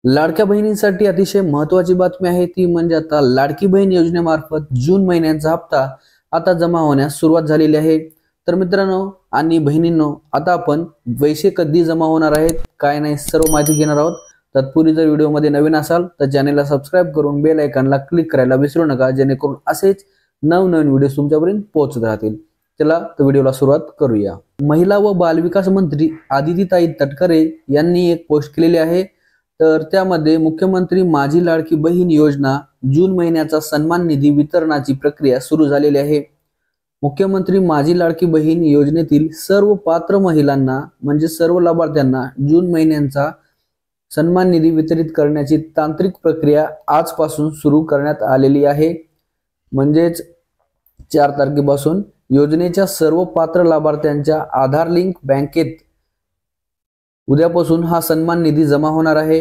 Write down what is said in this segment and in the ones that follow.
लाडक्या बहिणींसाठी अतिशय महत्त्वाची बातमी आहे ती म्हणजे आता लाडकी बहीण योजनेमार्फत जून महिन्याचा हप्ता आता जमा होण्यास सुरुवात झालेली आहे। तर मित्रांनो आणि बहिणींनो, आता आपण पैसे कधी जमा होणार आहेत काय नाही सर्व माहिती घेणार आहोत। तत्पूर्वी जर व्हिडिओ मध्ये नवीन असाल तर चॅनलला सबस्क्राइब करून बेल आयकॉनला क्लिक करायला विसरू नका, जेणेकरून असेच नवनवीन व्हिडिओ तुमच्यापर्यंत पोहोचत राहतील। चला तर व्हिडिओला सुरुवात करूया। महिला व बालविकास मंत्री आदितीताई तटकरे यांनी एक पोस्ट केलेली आहे। तर त्यामध्ये मुख्यमंत्री माझी लाडकी बहीण योजना जून महिन्याचा सन्मान निधी वितरणाची प्रक्रिया सुरू झालेली आहे। मुख्यमंत्री माझी लाडकी बहीण योजनेतील सर्व पात्र महिलांना म्हणजे सर्व लाभार्थ्यांना जून महिन्याचा सन्मान निधी वितरित करण्याची तांत्रिक प्रक्रिया आजपासून सुरू करण्यात आलेली आहे। म्हणजेच 4 तारखेपासून योजनेच्या सर्व पात्र लाभार्थ्यांच्या आधार लिंक बँकेत उद्यापासून हा सन्मान निधी जमा होणार आहे।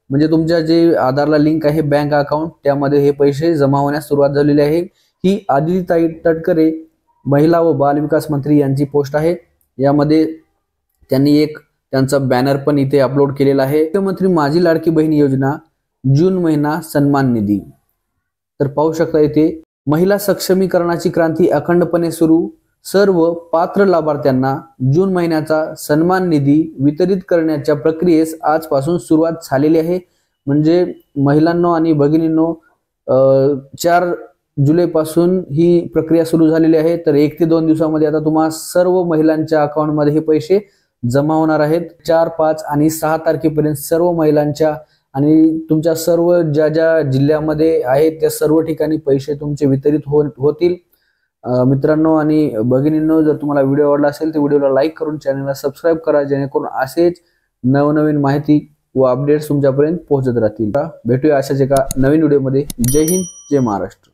म्हणजे तुमच्या जे आधारला लिंक आहे बँक अकाउंट त्यामध्ये हे पैसे जमा होण्यास सुरुवात झालेली आहे। ही आदितीताई तटकरे महिला व बाल विकास मंत्री यांची पोस्ट आहे। यामध्ये त्यांनी एक त्यांचा बॅनर पण इथे अपलोड केलेला आहे। मुख्यमंत्री माझी लाडकी बहीण योजना जून महिना सन्मान निधी। तर पाहू शकता इथे महिला सक्षमीकरणाची क्रांती अखंडपणे सुरू, सर्व पात्र लाभार्थ्यांना जून महिन्याचा सन्मान निधी वितरित करण्याच्या प्रक्रियेस आजपासून सुरुवात झालेली आहे। म्हणजे महिलांनो आणि भगिनींनो 4 जुलै पासून ही प्रक्रिया सुरू झालेली आहे। तर 1 ते 2 दिवसांमध्ये आता तुम्हा सर्व महिलांच्या अकाउंट मध्ये हे पैसे जमा होणार आहेत। 4, 5 आणि 6 तारखेपर्यंत सर्व महिलांच्या आणि तुमच्या सर्व ज्या जिल्ह्यामध्ये आहेत त्या सर्व ठिकाणी पैसे तुमचे वितरित होतील। मित्रांनो आणि भगिनींनो, जर तुम्हाला व्हिडिओ आवडला असेल तर व्हिडिओला लाईक करून चॅनलला सबस्क्राइब करा, जेणेकरून असेच नवनवीन माहिती व अपडेट्स तुमच्यापर्यंत पोहोचत राहतील। भेटूया अशाच एका नवीन व्हिडिओमध्ये। जय हिंद, जय महाराष्ट्र।